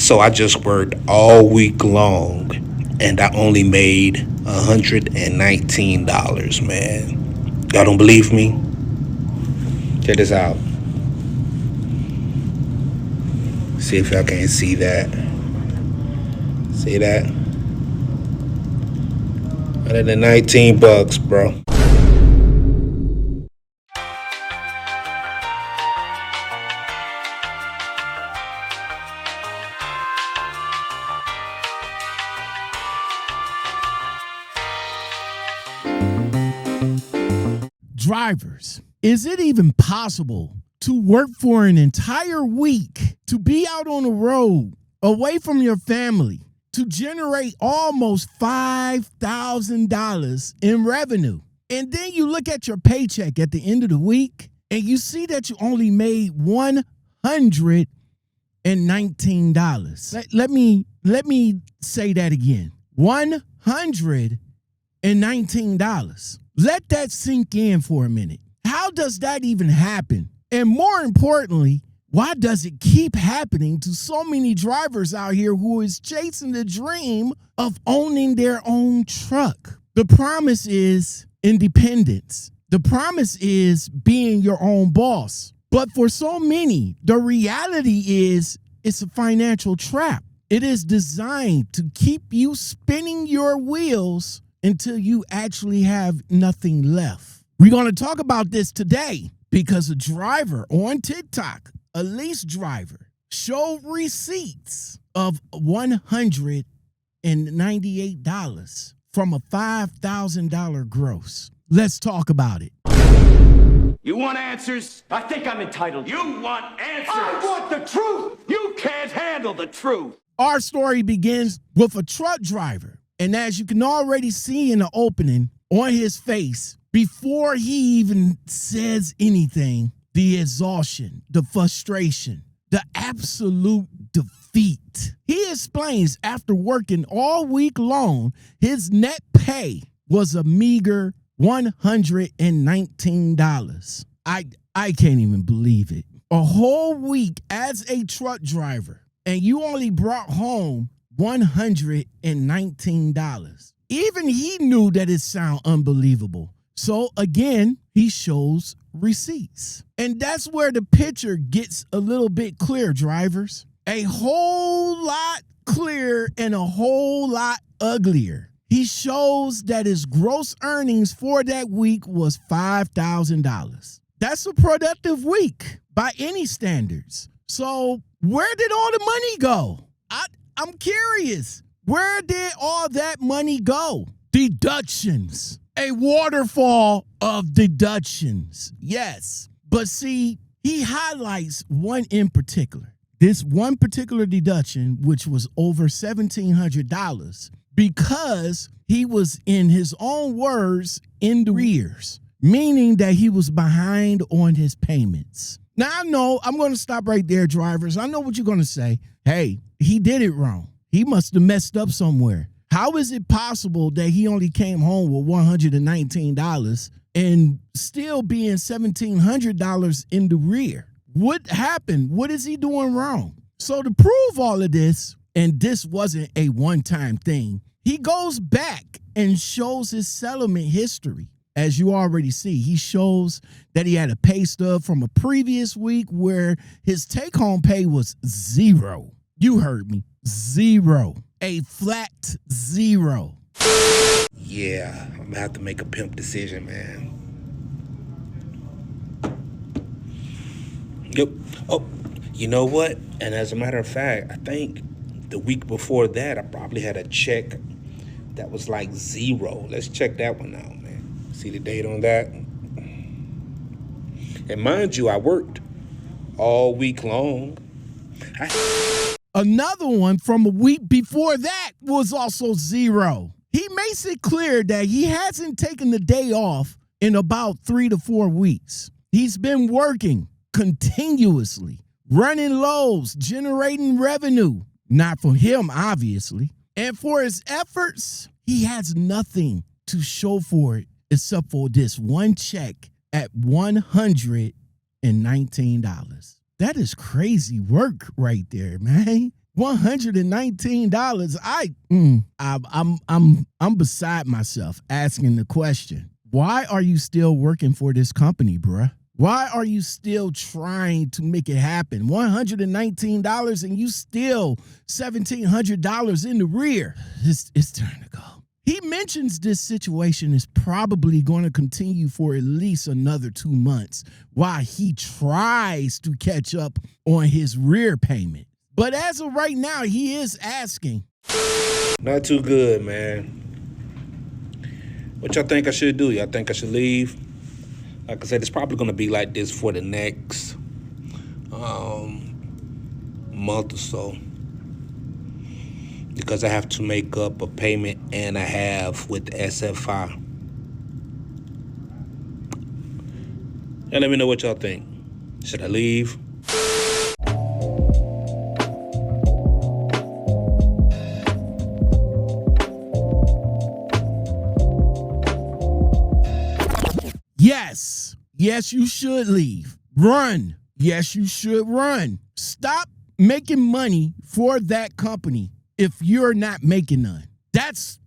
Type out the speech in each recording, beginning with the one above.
So I just worked all week long and I only made $119, man. Y'all don't believe me? Check this out. See if y'all can see that. See that? $119, bro. Drivers, is it even possible to work for an entire week, to be out on the road, away from your family, to generate almost $5,000 in revenue? And then you look at your paycheck at the end of the week and you see that you only made $119. Let me say that again. $119. Let that sink in for a minute. How does that even happen? And more importantly, why does it keep happening to so many drivers out here who is chasing the dream of owning their own truck? The promise is independence. The promise is being your own boss. But for so many, the reality is it's a financial trap. It is designed to keep you spinning your wheels until you actually have nothing left. We're going to talk about this today because a driver on TikTok, a lease driver, showed receipts of $198 from a $5,000 gross. Let's talk about it. You want answers? I think I'm entitled. You want answers? I want the truth! You can't handle the truth. Our story begins with a truck driver. And as you can already see in the opening on his face, before he even says anything, the exhaustion, the frustration, the absolute defeat. He explains after working all week long, his net pay was a meager $119. I can't even believe it. A whole week as a truck driver, and you only brought home $119. Even he knew that it sounded unbelievable. So again, he shows receipts. And that's where the picture gets a little bit clear, drivers. A whole lot clearer and a whole lot uglier. He shows that his gross earnings for that week was $5,000. That's a productive week by any standards. So where did all the money go? I'm curious. Where did all that money go? Deductions. A waterfall of deductions. Yes. But see, he highlights one in particular. This one particular deduction, which was over $1,700, because he was, in his own words, in the arrears, meaning that he was behind on his payments. Now, I know I'm going to stop right there, drivers. I know what you're going to say. Hey, he did it wrong. He must have messed up somewhere. How is it possible that he only came home with $119 and still being $1,700 in the rear? What happened? What is he doing wrong? So to prove all of this, and this wasn't a one-time thing, he goes back and shows his settlement history. As you already see, he shows that he had a pay stub from a previous week where his take-home pay was zero. You heard me. Zero. A flat zero. Yeah, I'm gonna have to make a pimp decision, man. Yep. Oh, you know what? And as a matter of fact, I think the week before that, I probably had a check that was like zero. Let's check that one out, man. See the date on that? And mind you, I worked all week long. Another one from a week before that was also zero. He makes it clear that he hasn't taken the day off in about 3 to 4 weeks. He's been working continuously, running lows, generating revenue. Not for him, obviously. And for his efforts, he has nothing to show for it except for this one check at $119. That is crazy work right there, man. $119. I'm beside myself asking the question. Why are you still working for this company, bruh? Why are you still trying to make it happen? $119 and you still $1,700 in the rear. It's time to go. He mentions this situation is probably going to continue for at least another 2 months while he tries to catch up on his rear payment. But as of right now, he is asking. Not too good, man. What y'all think I should do? Y'all think I should leave? Like I said, it's probably going to be like this for the next month or so, because I have to make up a payment and a half with the SFI. And let me know what y'all think. Should I leave? Yes. Yes, you should leave. Run. Yes, you should run. Stop making money for that company if you're not making none. That's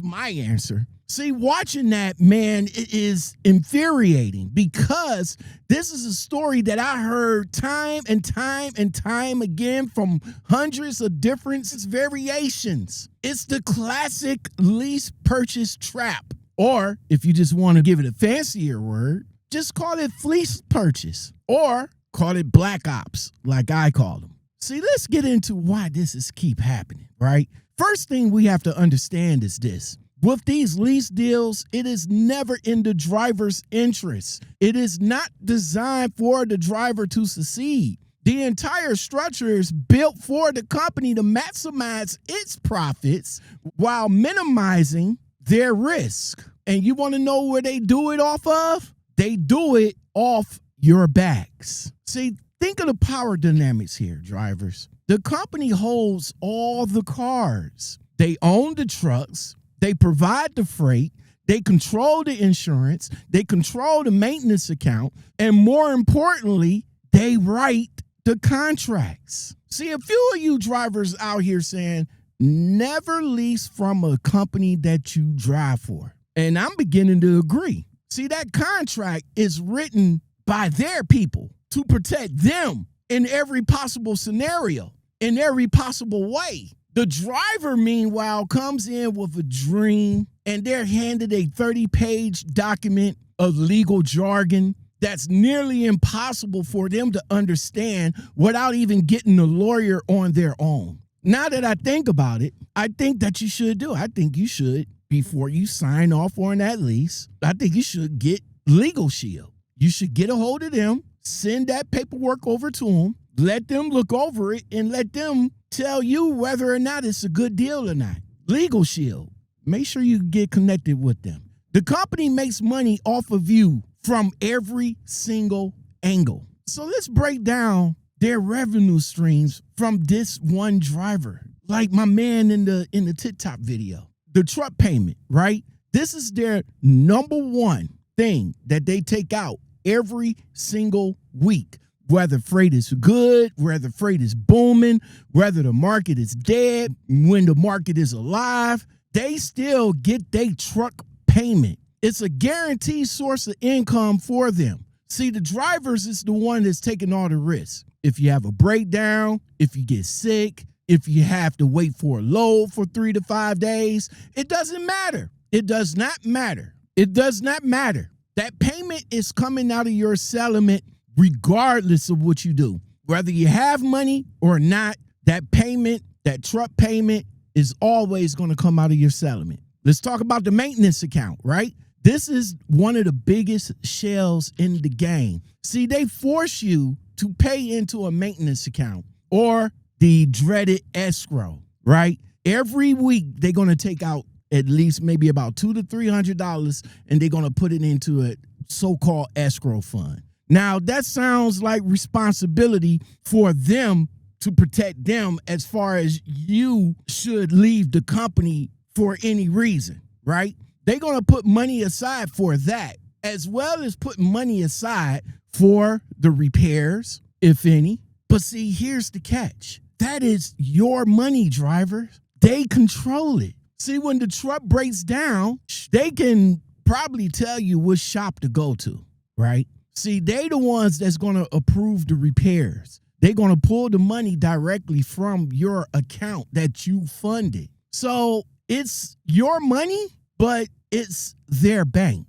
my answer. See, watching that, man, it is infuriating because this is a story that I heard time and time and time again from hundreds of different variations. It's the classic lease purchase trap. Or if you just want to give it a fancier word, just call it fleece purchase or call it black ops like I call them. See, let's get into why this is keep happening, right? First thing we have to understand is this. With these lease deals, it is never in the driver's interest. It is not designed for the driver to succeed. The entire structure is built for the company to maximize its profits while minimizing their risk. And you want to know where they do it off of? They do it off your backs. See, think of the power dynamics here, drivers. The company holds all the cars. They own the trucks. They provide the freight. They control the insurance. They control the maintenance account. And more importantly, they write the contracts. See, a few of you drivers out here saying, never lease from a company that you drive for. And I'm beginning to agree. See, that contract is written by their people to protect them in every possible scenario, in every possible way. The driver, meanwhile, comes in with a dream and they're handed a 30-page document of legal jargon that's nearly impossible for them to understand without even getting a lawyer on their own. Now that I think about it, I think that you should do. I think you should, before you sign off on that lease, I think you should get Legal Shield. You should get a hold of them, send that paperwork over to them, let them look over it, and let them tell you whether or not it's a good deal or not. Legal Shield. Make sure you get connected with them. The company makes money off of you from every single angle. So let's break down their revenue streams from this one driver. Like my man in the TikTok video. The truck payment, right? This is their number one thing that they take out every single week. Whether freight is good, whether freight is booming, whether the market is dead, when the market is alive, they still get their truck payment. It's a guaranteed source of income for them. See, the drivers is the one that's taking all the risks. If you have a breakdown, if you get sick, if you have to wait for a load for 3 to 5 days, it doesn't matter. It does not matter. It does not matter. That payment is coming out of your settlement regardless of what you do. Whether you have money or not, that payment, that truck payment is always going to come out of your settlement. Let's talk about the maintenance account, right? This is one of the biggest shells in the game. See, they force you to pay into a maintenance account or the dreaded escrow, right? Every week, they're going to take out at least maybe about $200 to $300, and they're going to put it into a so-called escrow fund. Now, that sounds like responsibility for them to protect them as far as you should leave the company for any reason, right? They're going to put money aside for that, as well as putting money aside for the repairs, if any. But see, here's the catch. That is your money, driver. They control it. See, when the truck breaks down, they can probably tell you which shop to go to, right? See, they the ones that's going to approve the repairs. They're going to pull the money directly from your account that you funded. So it's your money, but it's their bank.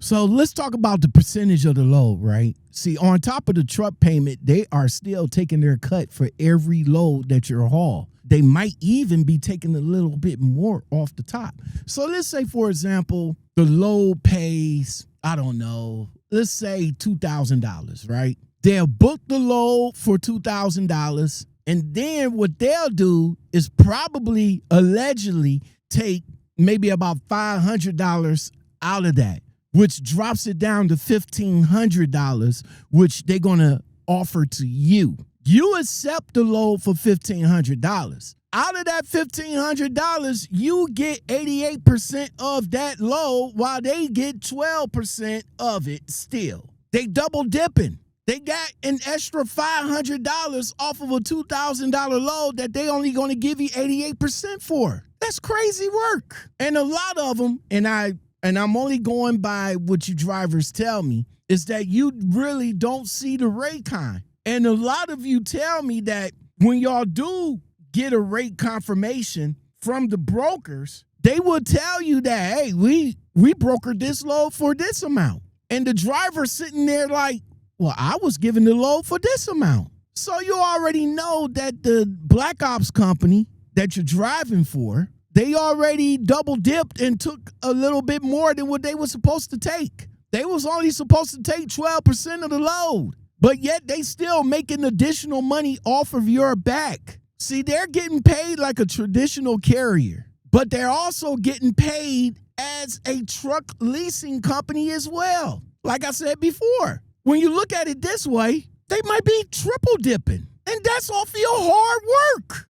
So let's talk about the percentage of the load, right? See, on top of the truck payment, they are still taking their cut for every load that you haul. They might even be taking a little bit more off the top. So let's say, for example, the load pays, I don't know, let's say $2,000, right? They'll book the load for $2,000. And then what they'll do is probably allegedly take maybe about $500 out of that, which drops it down to $1,500, which they're going to offer to you. You accept the load for $1,500. Out of that $1,500, you get 88% of that load while they get 12% of it still. They double dipping. They got an extra $500 off of a $2,000 load that they only going to give you 88% for. That's crazy work. And a lot of them, and I'm only going by what you drivers tell me, is that you really don't see the rate con. And a lot of you tell me that when y'all do get a rate confirmation from the brokers, they will tell you that, hey, we brokered this load for this amount. And the driver sitting there like, well, I was given the load for this amount. So you already know that the Black Ops company that you're driving for, they already double dipped and took a little bit more than what they were supposed to take. They was only supposed to take 12% of the load, but yet they still making additional money off of your back. See, they're getting paid like a traditional carrier, but they're also getting paid as a truck leasing company as well. Like I said before, when you look at it this way, they might be triple dipping, and that's off your hard work.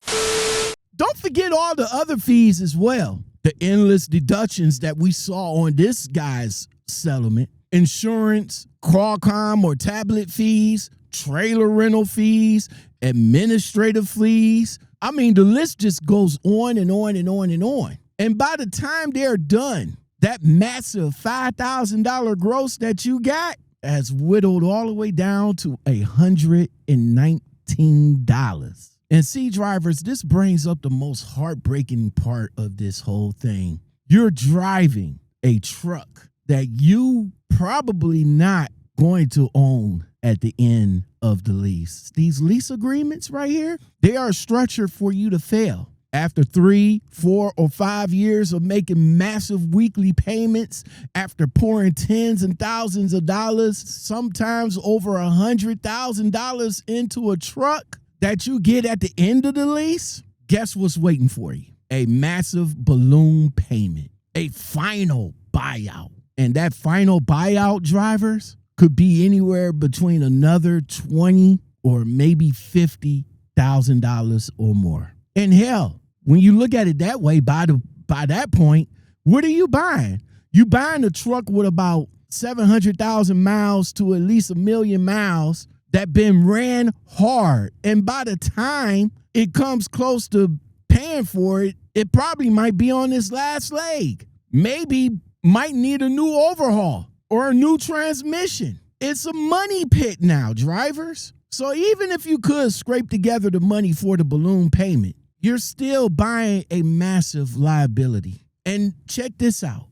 Don't forget all the other fees as well. The endless deductions that we saw on this guy's settlement. Insurance, Qualcomm or tablet fees, trailer rental fees, administrative fees. I mean, the list just goes on and on and on and on. And by the time they're done, that massive $5,000 gross that you got has whittled all the way down to $119. And see, drivers, this brings up the most heartbreaking part of this whole thing. You're driving a truck that you probably not going to own at the end of the lease. These lease agreements right here, they are structured for you to fail. After 3, 4, or 5 years of making massive weekly payments, after pouring tens and thousands of dollars, sometimes over $100,000 into a truck that you get at the end of the lease, guess what's waiting for you? A massive balloon payment, a final buyout. And that final buyout, drivers, could be anywhere between another $20,000 or maybe $50,000 or more. And hell, when you look at it that way, by that point, what are you buying? You buying a truck with about 700,000 miles to at least 1 million miles that been ran hard. And by the time it comes close to paying for it, it probably might be on its last leg. Maybe might need a new overhaul or a new transmission. It's a money pit now, drivers. So even if you could scrape together the money for the balloon payment, you're still buying a massive liability. And check this out.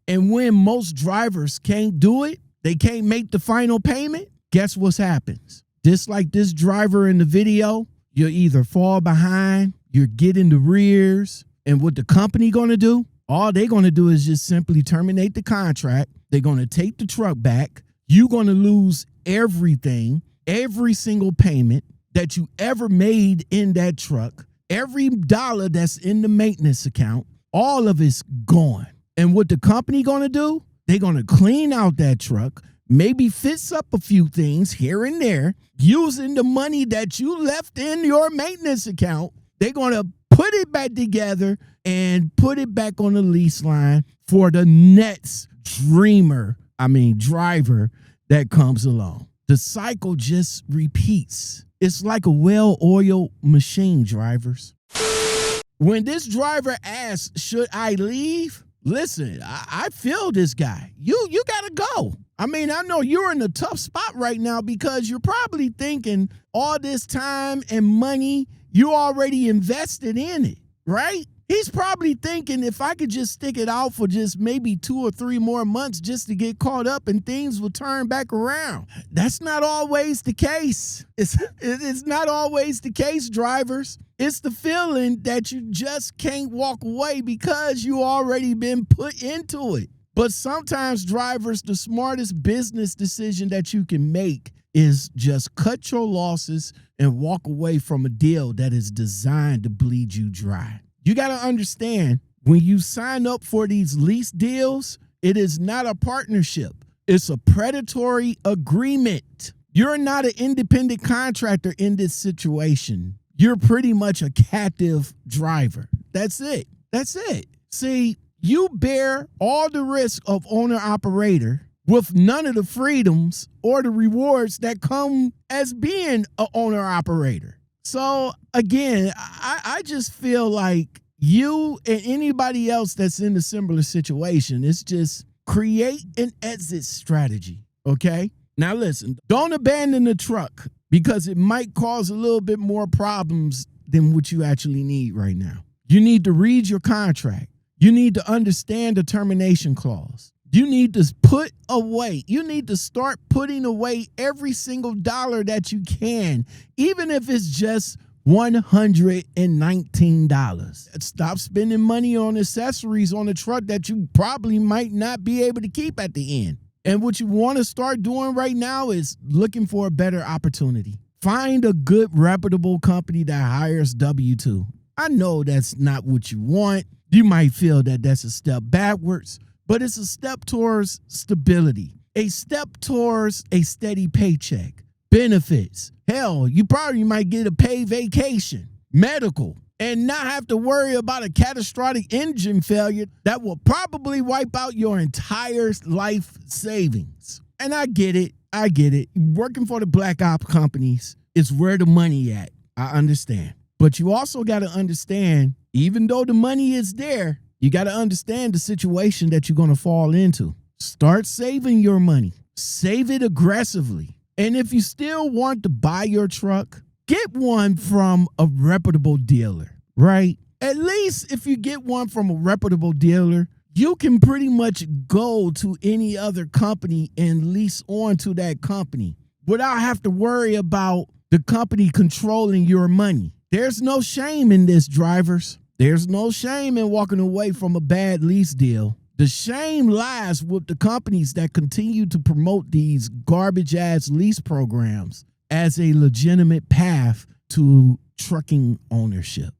And when most drivers can't do it, they can't make the final payment, guess what happens? Just like this driver in the video, you'll either fall behind, you're getting the rears, and what the company gonna do? All they're gonna do is just simply terminate the contract. They're gonna take the truck back. You're gonna lose everything, every single payment that you ever made in that truck, every dollar that's in the maintenance account, all of it's gone. And what the company gonna do? They're gonna clean out that truck, maybe fix up a few things here and there, using the money that you left in your maintenance account. They're gonna put it back together and put it back on the lease line for the next driver that comes along. the cycle just repeats. It's like a well-oiled machine, drivers. When this driver asks, should I leave? Listen, I feel this guy. You gotta go. I mean, I know you're in a tough spot right now because you're probably thinking all this time and money you already invested in it, right? He's probably thinking if I could just stick it out for just maybe 2 or 3 more months just to get caught up and things will turn back around. That's not always the case. It's not always the case, drivers. It's the feeling that you just can't walk away because you already been put into it. But sometimes, drivers, the smartest business decision that you can make is just cut your losses and walk away from a deal that is designed to bleed you dry. You got to understand, when you sign up for these lease deals, it is not a partnership. It's a predatory agreement. You're not an independent contractor in this situation. You're pretty much a captive driver. That's it. That's it. See, you bear all the risk of owner-operator with none of the freedoms or the rewards that come as being an owner-operator. So, again, I just feel like you and anybody else that's in a similar situation, it's just create an exit strategy, okay? Now, listen, don't abandon the truck because it might cause a little bit more problems than what you actually need right now. You need to read your contract. You need to understand the termination clause. You need to put away. You need to start putting away every single dollar that you can, even if it's just $119. Stop spending money on accessories on a truck that you probably might not be able to keep at the end. And what you want to start doing right now is looking for a better opportunity. Find a good, reputable company that hires W-2. I know that's not what you want. You might feel that that's a step backwards, but it's a step towards stability, a step towards a steady paycheck, benefits. Hell, you probably might get a paid vacation, medical, and not have to worry about a catastrophic engine failure that will probably wipe out your entire life savings. And I get it. I get it. Working for the black op companies is where the money at. I understand. But you also got to understand, even though the money is there, you got to understand the situation that you're going to fall into. Start saving your money. Save it aggressively. And if you still want to buy your truck, get one from a reputable dealer, right? At least if you get one from a reputable dealer, you can pretty much go to any other company and lease on to that company without having to worry about the company controlling your money. There's no shame in this, drivers. There's no shame in walking away from a bad lease deal. The shame lies with the companies that continue to promote these garbage-ass lease programs as a legitimate path to trucking ownership.